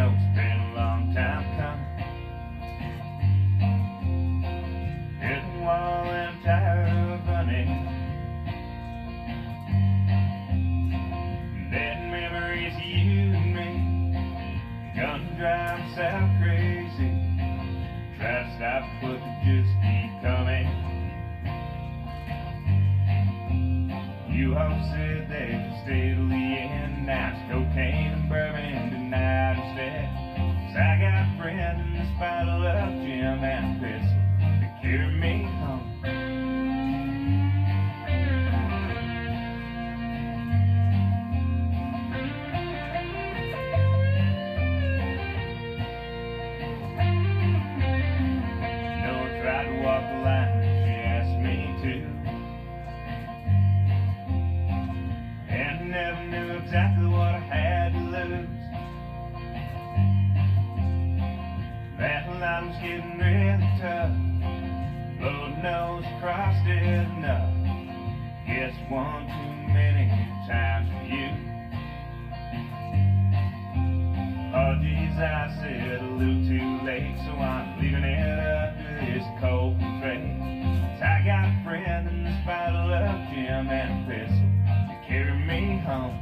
know it's been a long time coming. Hitting wall and tired of running. Dead memories of you and me. Gun drive south crazy. Try to stop but they just keep coming. You all said that you stay till the end. Now it's cocaine and bourbon tonight instead. 'Cause I got a friend in this bottle of Jim and a pistol to carry me home. Tried to walk the line, she asked me to, and never knew exactly what I had to lose. That line was getting really tough. Lord knows I crossed it enough. Guess one too many times for you. Oh geez, I said a little too late, so I'm leaving it up to this cold fate. 'Cause I got a friend in this bottle of Jim and a pistol to carry me home.